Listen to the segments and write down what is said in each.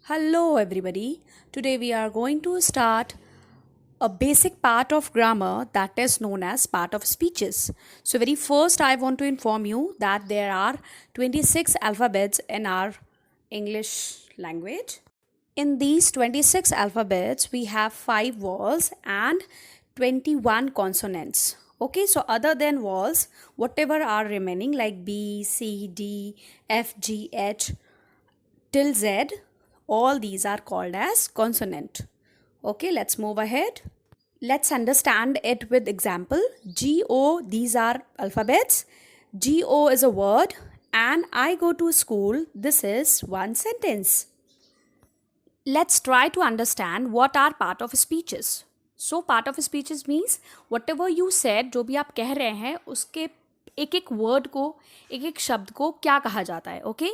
Hello, everybody. Today we are going to start a basic part of grammar that is known as part of speeches. So, very first, I want to inform you that there are 26 alphabets in our English language. In these 26 alphabets, we have 5 vowels and 21 consonants. Okay, so other than vowels, whatever are remaining like B, C, D, F, G, H, till Z, all these are called as consonant. Okay, let's move ahead. Let's understand it with example. G-O, these are alphabets. G-O is a word and I go to school. This is one sentence. Let's try to understand what are part of speeches. So part of speeches means whatever you said, जो भी आप कह रहे हैं उसके एक एक word को एक एक शब्द को क्या कहा जाता है. Okay,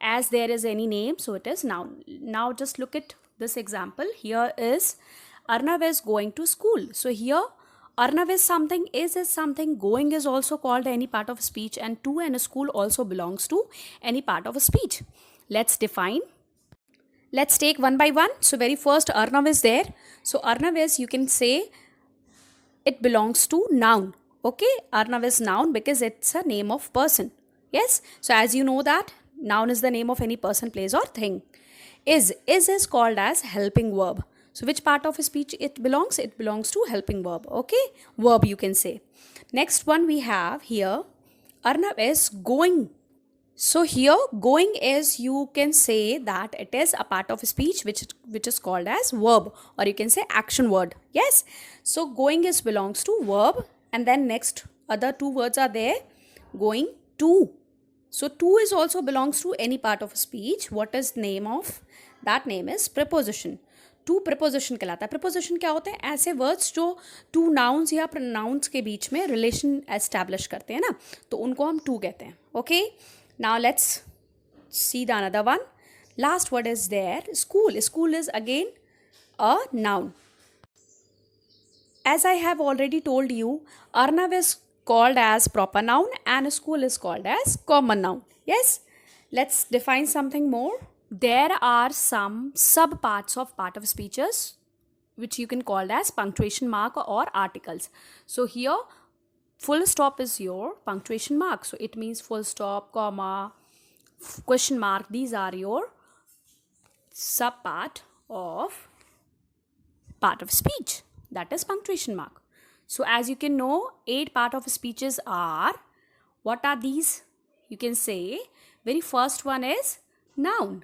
as there is any name, so it is noun. Now just look at this example. Here is Arnav is going to school. So here Arnav is something, is something, going is also called any part of speech, and to and school also belongs to any part of a speech. Let's define. Let's take one by one. So very first Arnav is there. So Arnav is, you can say it belongs to noun. Okay, Arnav is noun because it's a name of person. Yes, so as you know that noun is the name of any person, place or thing. Is called as helping verb. So which part of a speech it belongs? It belongs to helping verb. Okay, verb you can say. Next one we have here, Arnav is going. So here going is, you can say that it is a part of speech which is called as verb, or you can say action word. Yes, so going is belongs to verb, and then next other two words are there, going to. So to is also belongs to any part of speech. What is name of that? Name is preposition. To preposition कहलाता है. Preposition क्या होते हैं? ऐसे words जो two nouns या pronounce के बीच में रिलेशन एस्टैब्लिश करते हैं ना, तो उनको हम टू कहते हैं. Okay, now let's see the another one. Last word is there, school. School is again a noun. As I have already told you, Arnav is called as proper noun and school is called as common noun. Yes, let's define something more. There are some sub parts of part of speeches which you can call as punctuation mark or articles. So here full stop is your punctuation mark. So it means full stop, comma, question mark. These are your sub part of speech. That is punctuation mark. So as you can know, 8 part of speeches are, what are these? You can say very first one is noun.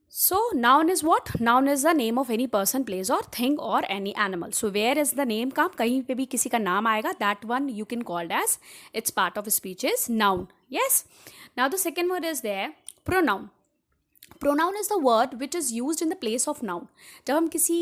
So noun is what? Noun is the name of any person, place or thing or any animal. So where is the name come? कहीं पे भी किसी का नाम आएगा, that one you can call as its part of speech is noun. Yes. Now the second word is there, pronoun. Pronoun is the word which is used in the place of noun. जब हम किसी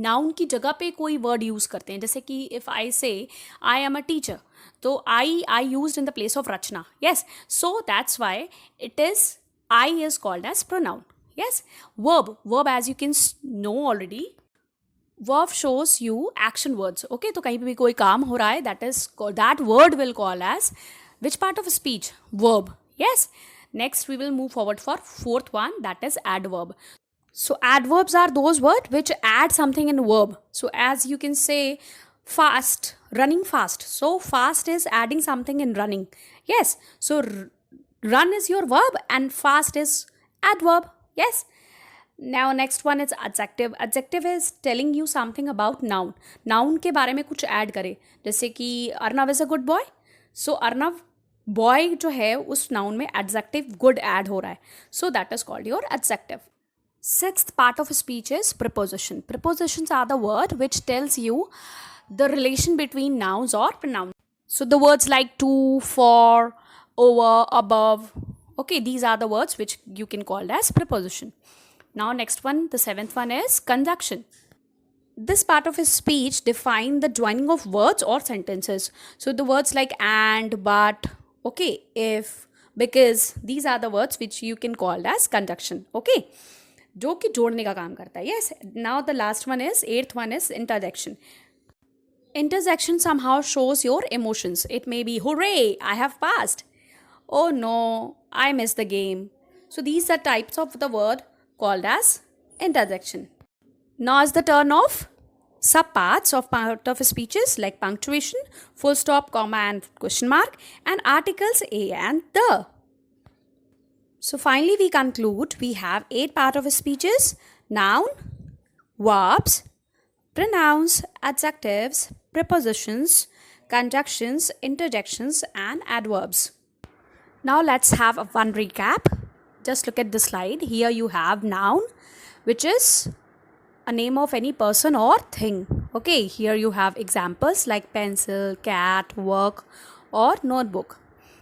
noun की जगह पे कोई word use करते हैं, जैसे कि if I say I am a teacher, तो I used in the place of Rachna. Yes, so that's why it is, I is called as pronoun. Yes, verb as you can know already, verb shows you action words. Okay, तो कहीं पे भी कोई काम हो रहा है, that word will call as which part of speech? Verb. Yes. Next we will move forward for fourth one, that is adverb. So adverbs are those words which add something in verb. So as you can say fast, running fast. So fast is adding something in running. Yes, so run is your verb and fast is adverb. Yes. Now next one is adjective. Adjective is telling you something about noun. Noun के बारे में कुछ add करे, जैसे कि Arnav is a good boy. So Arnav boy जो है उस noun में adjective good add हो रहा है. So that is called your adjective. Sixth part of speech is preposition. Prepositions are the word which tells you the relation between nouns or pronouns. So the words like to, for, over, above. Okay, these are the words which you can call as preposition. Now next one, the seventh one is conjunction. This part of his speech define the joining of words or sentences. So the words like and, but, okay, if, because, these are the words which you can call as conjunction. Okay, जो कि जोड़ने का काम करता है. Yes, now the last one is, eighth one is interjection. Interjection somehow shows your emotions. It may be, hooray, I have passed. Oh no, I missed the game. So these are types of the word called as interjection. Now is the turn of subparts of part of speeches like punctuation, full stop, comma and question mark, and articles a and the. So finally we conclude we have 8 part of speeches: noun, verbs, pronouns, adjectives, prepositions, conjunctions, interjections and adverbs. Now let's have one recap. Just look at the slide. Here you have noun, which is a name of any person or thing. Okay, here you have examples like pencil, cat, work or notebook.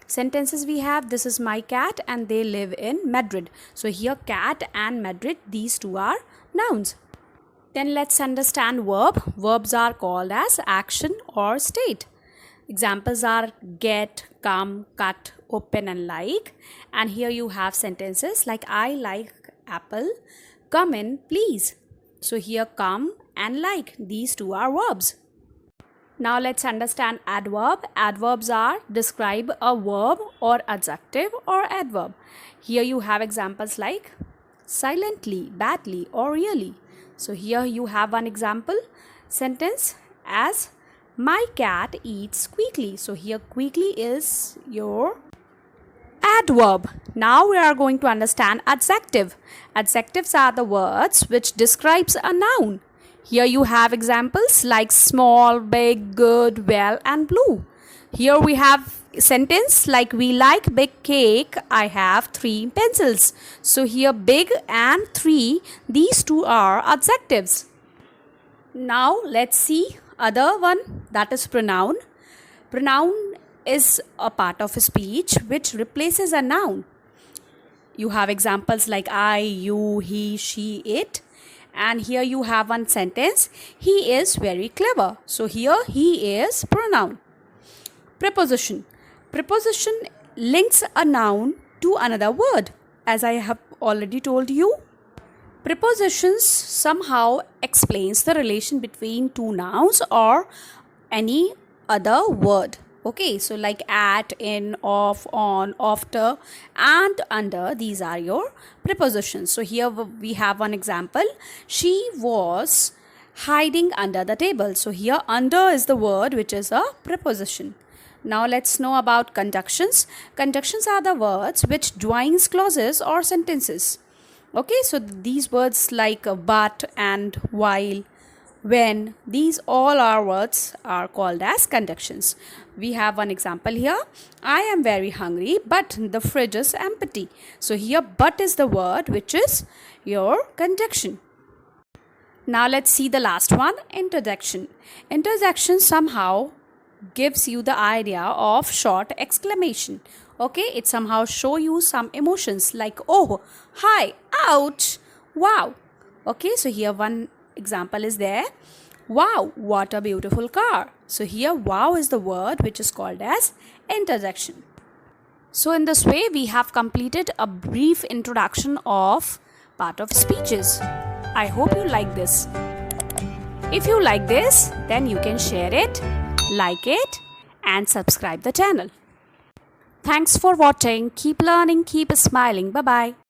Sentences we have: this is my cat and they live in Madrid. So here cat and Madrid, these two are nouns. Then let's understand verb. Verbs are called as action or state. Examples are get, come, cut, open and like. And here you have sentences like I like apple, come in please. So here come and like, these two are verbs. Now let's understand adverb. Adverbs are describe a verb or adjective or adverb. Here you have examples like silently, badly or really. So here you have one example sentence as my cat eats quickly. So here quickly is your adverb. Now we are going to understand adjective. Adjectives are the words which describes a noun. Here you have examples like small, big, good, well and blue. Here we have sentence like we like big cake, I have 3 pencils. So here big and 3, these two are adjectives. Now let's see other one, that is pronoun. Pronoun is a part of a speech which replaces a noun. You have examples like I, you, he, she, it. And here you have one sentence, he is very clever. So here he is pronoun. Preposition. Preposition links a noun to another word. As I have already told you, prepositions somehow explains the relation between two nouns or any other word. Okay, so like at, in, off, on, after and under, these are your prepositions. So here we have one example. She was hiding under the table. So here under is the word which is a preposition. Now let's know about conjunctions. Conjunctions are the words which joins clauses or sentences. Okay, so these words like but and while, when, these all our words are called as conjunctions. We have one example here. I am very hungry but the fridge is empty. So here but is the word which is your conjunction. Now let's see the last one, interjection. Interjection somehow gives you the idea of short exclamation. Okay, it somehow show you some emotions like oh, hi, ouch, wow. Okay, so here one example is there. Wow, what a beautiful car. So here wow is the word which is called as interjection. So in this way we have completed a brief introduction of part of speeches. I hope you like this. If you like this, then you can share it, like it and subscribe the channel. Thanks for watching. Keep learning, keep smiling. Bye-bye.